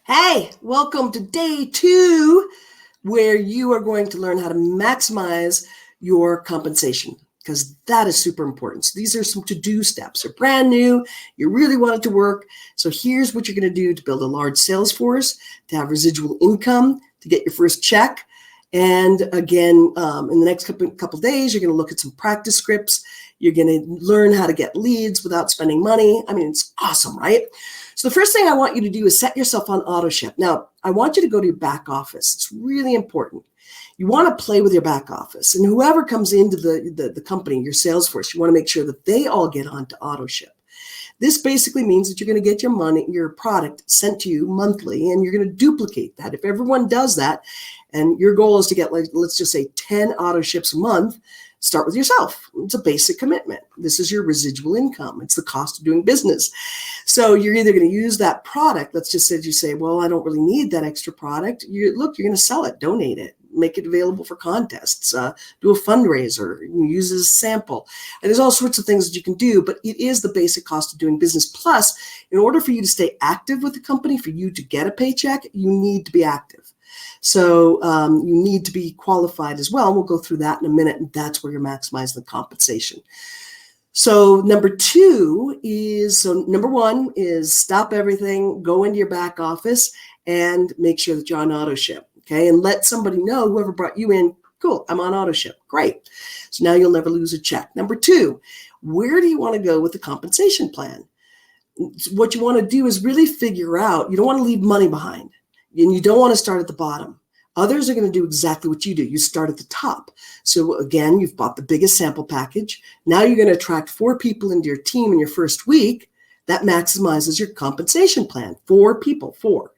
Hey, welcome to day 2, where you are going to learn how to maximize your compensation, because that is super important. So these are some to-do steps. They're brand new. You really want it to work. So here's what you're going to do to build a large sales force, to have residual income, to get your first check. And again, in the next couple days, you're going to look at some practice scripts. You're going to learn how to get leads without spending money. I mean, it's awesome, right? So the first thing I want you to do is set yourself on AutoShip. Now, I want you to go to your back office. It's really important. You want to play with your back office. And whoever comes into the company, your sales force, you want to make sure that they all get onto AutoShip. This basically means that you're going to get your money, your product sent to you monthly, and you're going to duplicate that. If everyone does that, and your goal is to get, like, let's just say 10 AutoShips a month, start with yourself. It's a basic commitment. This is your residual income. It's the cost of doing business. So you're either going to use that product. Let's just say you say, well, I don't really need that extra product. You're going to sell it, donate it, make it available for contests, do a fundraiser, use it as a sample. And there's all sorts of things that you can do, but it is the basic cost of doing business. Plus, in order for you to stay active with the company, for you to get a paycheck, you need to be active. So you need to be qualified as well. And we'll go through that in a minute. And that's where you're maximizing the compensation. So number one is stop everything, go into your back office and make sure that you're on AutoShip. Okay. And let somebody know, whoever brought you in, cool, I'm on AutoShip. Great. So now you'll never lose a check. Number 2, where do you want to go with the compensation plan? What you want to do is really figure out, you don't want to leave money behind. And you don't want to start at the bottom. Others are going to do exactly what you do. You start at the top. So again, you've bought the biggest sample package. Now you're going to attract 4 people into your team in your first week. That maximizes your compensation plan. 4 people, 4.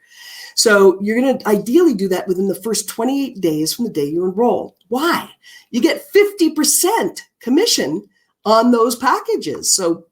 So you're going to ideally do that within the first 28 days from the day you enroll. Why? You get 50% commission on those packages. So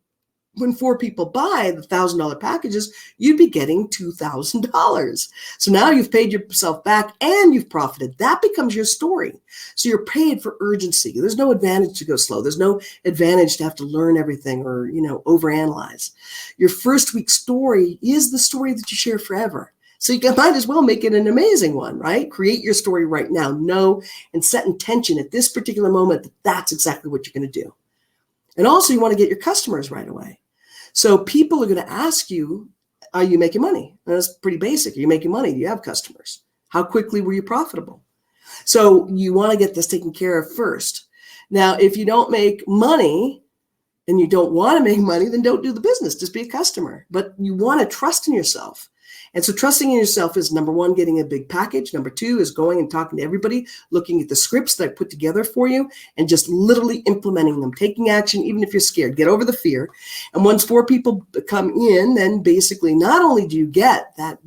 when 4 people buy the $1,000 packages, you'd be getting $2,000. So now you've paid yourself back and you've profited. That becomes your story. So you're paid for urgency. There's no advantage to go slow. There's no advantage to have to learn everything or, overanalyze. Your first week story is the story that you share forever. So you might as well make it an amazing one, right? Create your story right now. Know and set intention at this particular moment that that's exactly what you're going to do. And also you want to get your customers right away. So people are going to ask you, are you making money? And that's pretty basic. Are you making money? Do you have customers? How quickly were you profitable? So you want to get this taken care of first. Now, if you don't make money and you don't want to make money, then don't do the business. Just be a customer. But you want to trust in yourself. And so trusting in yourself is number 1, getting a big package. Number 2 is going and talking to everybody, looking at the scripts that I put together for you and just literally implementing them, taking action, even if you're scared. Get over the fear. And once 4 people come in, then basically not only do you get that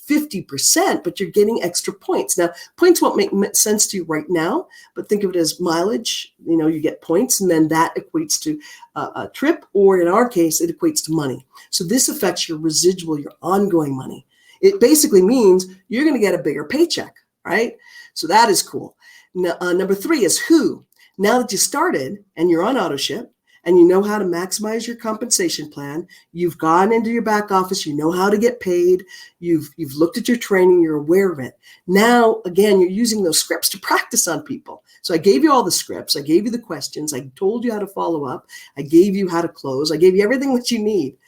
50%, but you're getting extra points. Now, points won't make sense to you right now, but think of it as mileage. You get points, and then that equates to a trip, or in our case, it equates to money. So this affects your residual, your ongoing money. It basically means you're going to get a bigger paycheck, right? So that is cool. Now, number 3 is who. Now that you started and you're on AutoShip, and you know how to maximize your compensation plan, you've gone into your back office, you know how to get paid, you've looked at your training, you're aware of it. Now, again, you're using those scripts to practice on people. So I gave you all the scripts, I gave you the questions, I told you how to follow up, I gave you how to close, I gave you everything that you need.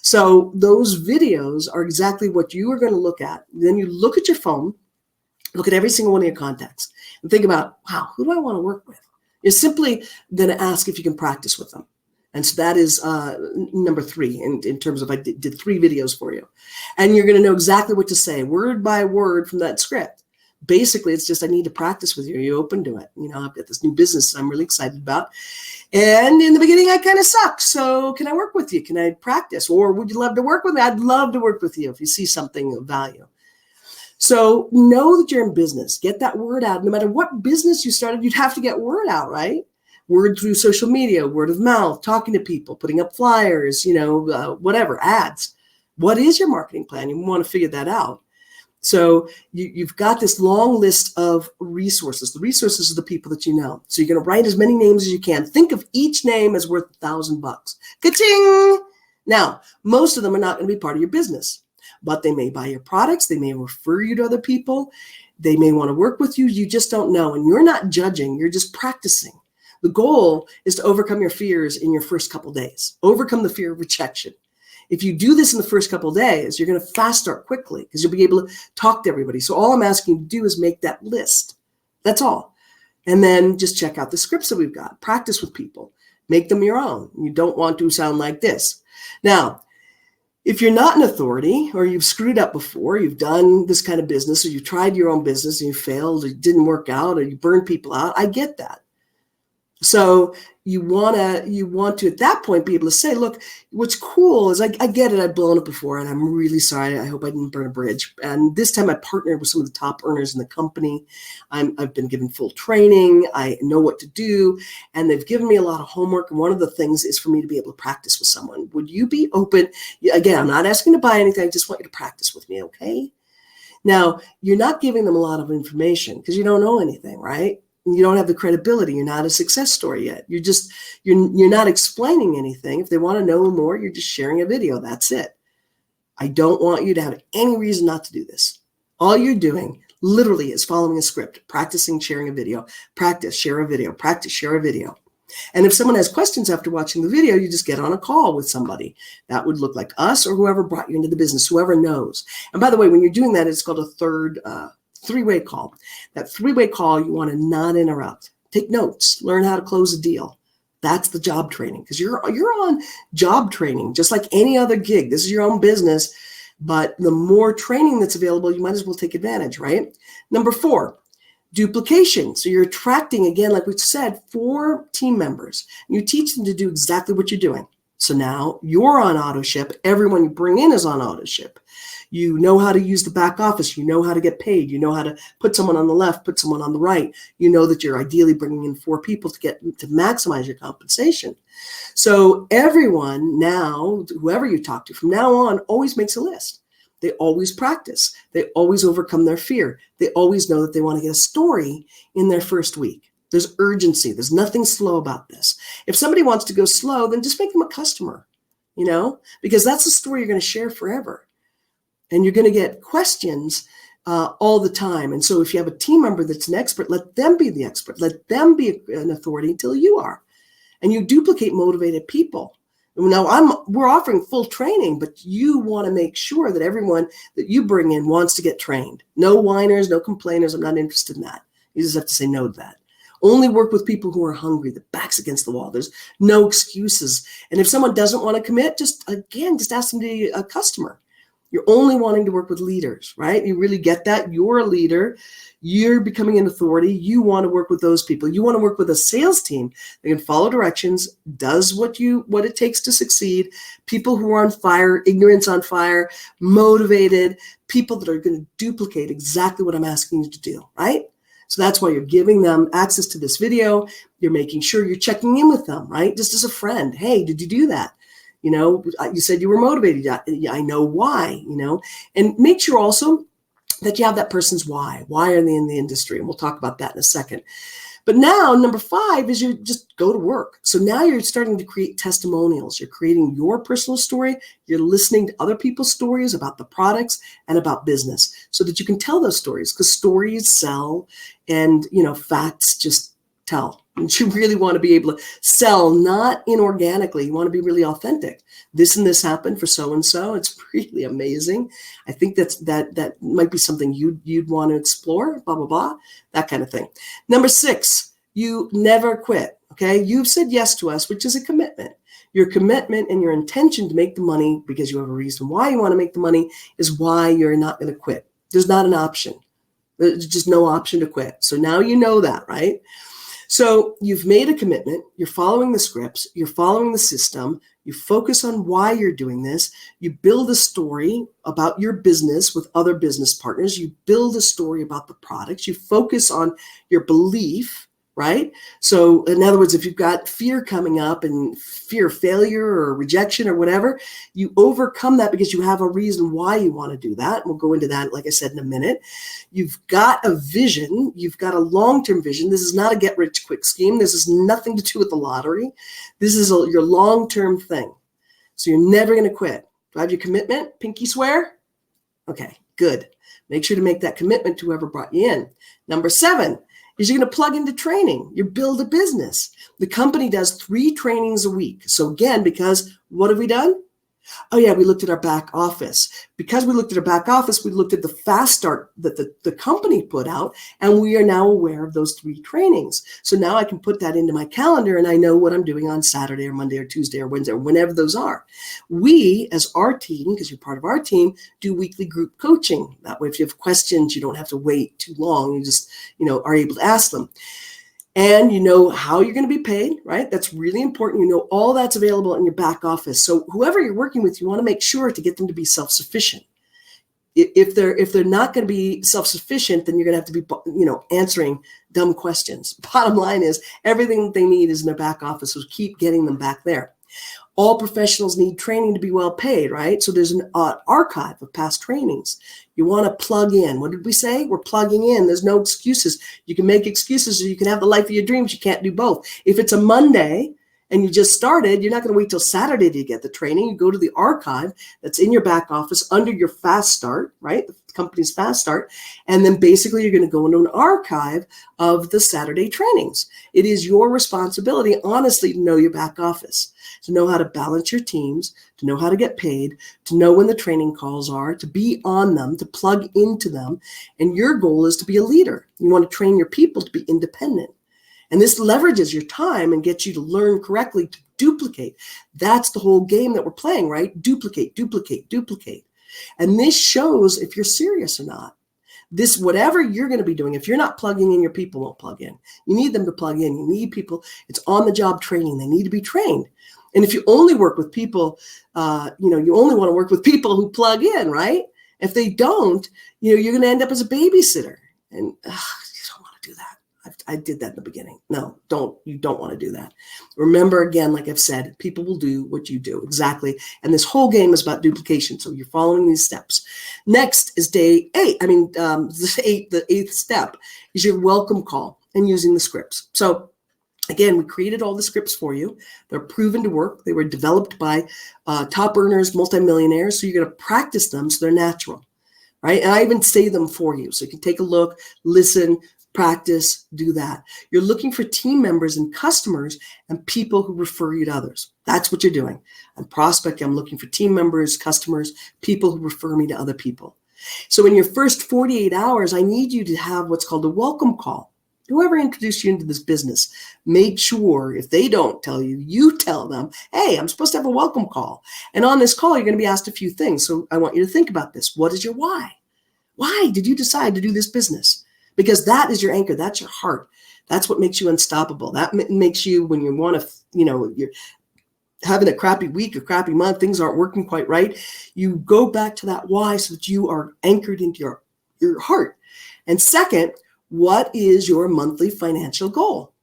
So those videos are exactly what you are going to look at. Then you look at your phone, look at every single one of your contacts, and think about, wow, who do I want to work with? You're simply going to ask if you can practice with them. And so that is number 3 in terms of I did 3 videos for you. And you're going to know exactly what to say, word by word from that script. Basically, it's just I need to practice with you. Are you open to it? I've got this new business I'm really excited about. And in the beginning, I kind of suck. So can I work with you? Can I practice? Or would you love to work with me? I'd love to work with you if you see something of value. So know that you're in business. Get that word out. No matter what business you started, you'd have to get word out, right? Word through social media, word of mouth, talking to people, putting up flyers, whatever, ads. What is your marketing plan? You want to figure that out. So you've got this long list of resources. The resources are the people that you know. So you're going to write as many names as you can. Think of each name as worth $1,000. Ka-ching! Now, most of them are not going to be part of your business. but they may buy your products. They may refer you to other people. They may want to work with you. You just don't know. And you're not judging. You're just practicing. The goal is to overcome your fears in your first couple of days. Overcome the fear of rejection. If you do this in the first couple of days, you're going to fast start quickly because you'll be able to talk to everybody. So all I'm asking you to do is make that list. That's all. And then just check out the scripts that we've got. Practice with people. Make them your own. You don't want to sound like this. Now, if you're not an authority or you've screwed up before, you've done this kind of business or you've tried your own business and you failed or it didn't work out or you burned people out, I get that. So you want to at that point be able to say, look, what's cool is I get it. I've blown it before and I'm really sorry. I hope I didn't burn a bridge. And this time I partnered with some of the top earners in the company. I've been given full training. I know what to do. And they've given me a lot of homework. And one of the things is for me to be able to practice with someone. Would you be open? Again, I'm not asking to buy anything. I just want you to practice with me. Okay. Now you're not giving them a lot of information because you don't know anything, right? You don't have the credibility. You're not a success story yet. You're not explaining anything. If they want to know more, you're just sharing a video. That's it. I don't want you to have any reason not to do this. All you're doing literally is following a script, practicing sharing a video, practice, share a video, practice, share a video. And if someone has questions after watching the video, you just get on a call with somebody. That would look like us or whoever brought you into the business, whoever knows. And by the way, when you're doing that, it's called a three-way call. That three-way call, you want to not interrupt. Take notes. Learn how to close a deal. That's the job training because you're on job training just like any other gig. This is your own business, but the more training that's available, you might as well take advantage, right? Number 4, duplication. So you're attracting, again, like we said, 4 team members. You teach them to do exactly what you're doing. So now you're on auto ship. Everyone you bring in is on auto ship. You know how to use the back office. You know how to get paid. You know how to put someone on the left, put someone on the right. You know that you're ideally bringing in 4 people to maximize your compensation. So everyone now, whoever you talk to from now on, always makes a list. They always practice. They always overcome their fear. They always know that they want to get a story in their first week. There's urgency. There's nothing slow about this. If somebody wants to go slow, then just make them a customer, because that's the story you're going to share forever. And you're going to get questions all the time. And so if you have a team member that's an expert, let them be the expert. Let them be an authority until you are. And you duplicate motivated people. Now, we're offering full training, but you want to make sure that everyone that you bring in wants to get trained. No whiners, no complainers. I'm not interested in that. You just have to say no to that. Only work with people who are hungry, the back's against the wall. There's no excuses. And if someone doesn't want to commit, just ask them to be a customer. You're only wanting to work with leaders, right? You really get that. You're a leader. You're becoming an authority. You want to work with those people. You want to work with a sales team that can follow directions, does what it takes to succeed, people who are on fire, ignorance on fire, motivated, people that are going to duplicate exactly what I'm asking you to do, right? So that's why you're giving them access to this video. You're making sure you're checking in with them, right? Just as a friend. Hey, did you do that? You said you were motivated. I know why, and make sure also that you have that person's why. Why are they in the industry? And we'll talk about that in a second. But now, number 5 is you just go to work. So now you're starting to create testimonials. You're creating your personal story. You're listening to other people's stories about the products and about business so that you can tell those stories because stories sell and, facts just tell. And you really want to be able to sell, not inorganically. You want to be really authentic. This and this happened for so-and-so. It's really amazing. I think that might be something you'd want to explore, blah, blah, blah, that kind of thing. Number 6, you never quit. Okay. You've said yes to us, which is a commitment. Your commitment and your intention to make the money because you have a reason why you want to make the money is why you're not going to quit. There's not an option. There's just no option to quit. So now you know that, right? So you've made a commitment, you're following the scripts, you're following the system, you focus on why you're doing this, you build a story about your business with other business partners, you build a story about the products, you focus on your belief, right? So in other words, if you've got fear coming up and fear of failure or rejection or whatever, you overcome that because you have a reason why you want to do that. We'll go into that, like I said, in a minute. You've got a vision. You've got a long-term vision. This is not a get-rich-quick scheme. This has nothing to do with the lottery. This is your long-term thing. So you're never going to quit. Do I have your commitment? Pinky swear? Okay, good. Make sure to make that commitment to whoever brought you in. Number 7 is you're going to plug into training. You build a business. The company does 3 trainings a week. So again, because what have we done? Oh yeah, we looked at our back office. Because we looked at our back office, we looked at the fast start that the company put out, and we are now aware of those 3 trainings. So now I can put that into my calendar and I know what I'm doing on Saturday or Monday or Tuesday or Wednesday or whenever those are. We, as our team, because you're part of our team, do weekly group coaching. That way, if you have questions, you don't have to wait too long. You just, are able to ask them. And you know how you're going to be paid, right? That's really important. You know all that's available in your back office. So whoever you're working with, you want to make sure to get them to be self-sufficient. If they're not going to be self-sufficient, then you're going to have to be, answering dumb questions. Bottom line is everything they need is in their back office. So keep getting them back there. All professionals need training to be well paid, right? So there's an archive of past trainings. You want to plug in. What did we say? We're plugging in. There's no excuses. You can make excuses or you can have the life of your dreams. You can't do both. If it's a Monday and you just started, you're not going to wait till Saturday to get the training. You go to the archive that's in your back office under your fast start, right? The company's fast start. And then basically you're going to go into an archive of the Saturday trainings. It is your responsibility, honestly, to know your back office, to know how to balance your teams, to know how to get paid, to know when the training calls are, to be on them, to plug into them. And your goal is to be a leader. You want to train your people to be independent. And this leverages your time and gets you to learn correctly, to duplicate. That's the whole game that we're playing, right? Duplicate, duplicate, duplicate. And this shows if you're serious or not. This, whatever you're going to be doing, if you're not plugging in, your people won't plug in. You need them to plug in. You need people. It's on-the-job training. They need to be trained. And if you only work with people, you only want to work with people who plug in, right? If they don't, you're going to end up as a babysitter. And you don't want to do that. I did that in the beginning. No, you don't want to do that. Remember, again, like I've said, people will do what you do. Exactly. And this whole game is about duplication. So you're following these steps. Next is day 8. The 8th step is your welcome call and using the scripts. So again, we created all the scripts for you. They're proven to work. They were developed by top earners, multimillionaires. So you're going to practice them so they're natural, right? And I even say them for you. So you can take a look, listen, practice, do that. You're looking for team members and customers and people who refer you to others. That's what you're doing. I'm prospecting. I'm looking for team members, customers, people who refer me to other people. So in your first 48 hours, I need you to have what's called a welcome call. Whoever introduced you into this business, make sure if they don't tell you, you tell them, hey, I'm supposed to have a welcome call. And on this call, you're going to be asked a few things. So I want you to think about this. What is your why? Why did you decide to do this business? Because that is your anchor. That's your heart. That's what makes you unstoppable. That makes you, when you want to, you're having a crappy week, a crappy month, things aren't working quite right. You go back to that why so that you are anchored into your heart. And second, what is your monthly financial goal?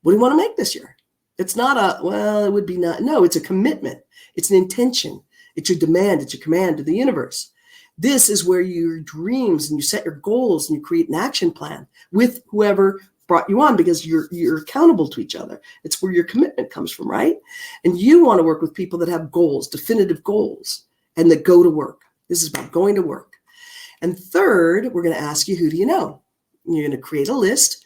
What do you want to make this year? It's not it would be not. No, it's a commitment. It's an intention. It's your demand. It's your command to the universe. This is where your dreams and you set your goals and you create an action plan with whoever brought you on, because you're accountable to each other. It's where your commitment comes from, right? And you want to work with people that have goals, definitive goals, and that go to work. This is about going to work. And third, we're going to ask you, who do you know? You're going to create a list,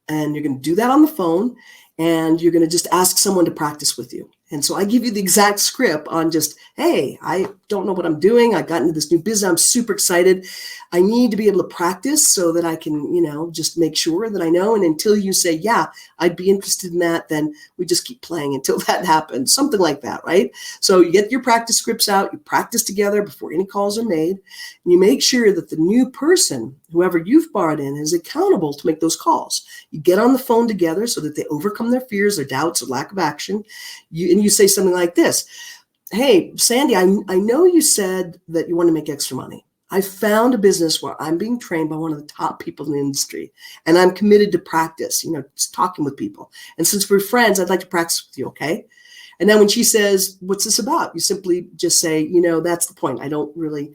and you're going to do that on the phone, and you're going to just ask someone to practice with you. And so I give you the exact script on just, hey, I don't know what I'm doing. I got into this new business. I'm super excited. I need to be able to practice so that I can, just make sure that I know. And until you say, yeah, I'd be interested in that, then we just keep playing until that happens. Something like that, right? So you get your practice scripts out. You practice together before any calls are made. And you make sure that the new person, whoever you've brought in, is accountable to make those calls. You get on the phone together so that they overcome their fears, their doubts, or lack of action. You say something like this. Hey, Sandy, I know you said that you want to make extra money. I found a business where I'm being trained by one of the top people in the industry, and I'm committed to practice, just talking with people. And since we're friends, I'd like to practice with you, okay? And then when she says, what's this about? You simply just say, that's the point. I don't really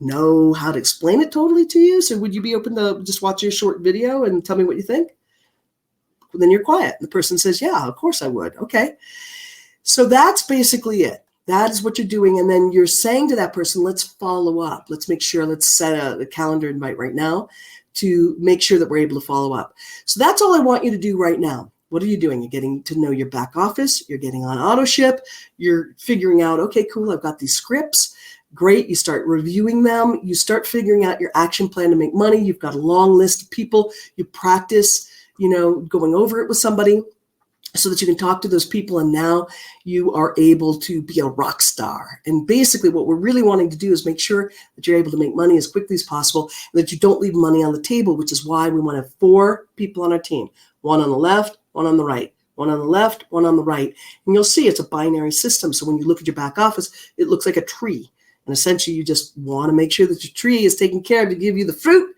know how to explain it totally to you. So would you be open to just watch your short video and tell me what you think? Then you're quiet. The person says, yeah, of course I would. Okay. So that's basically it. That is what you're doing. And then you're saying to that person, let's follow up. Let's make sure, let's set a calendar invite right now to make sure that we're able to follow up. So that's all I want you to do right now. What are you doing? You're getting to know your back office. You're getting on AutoShip. You're figuring out, okay, cool, I've got these scripts. Great. You start reviewing them. You start figuring out your action plan to make money. You've got a long list of people. You practice, going over it with somebody so that you can talk to those people. And now you are able to be a rock star. And basically what we're really wanting to do is make sure that you're able to make money as quickly as possible and that you don't leave money on the table, which is why we want to have 4 people on our team, 1 on the left, 1 on the right, 1 on the left, 1 on the right. And you'll see it's a binary system. So when you look at your back office, it looks like a tree. And essentially, you just want to make sure that your tree is taken care of to give you the fruit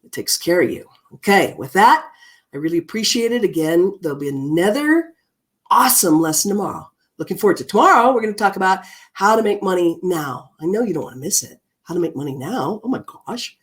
that takes care of you. Okay, with that, I really appreciate it. Again, there'll be another awesome lesson tomorrow. Looking forward to tomorrow. We're going to talk about how to make money now. I know you don't want to miss it. How to make money now. Oh my gosh.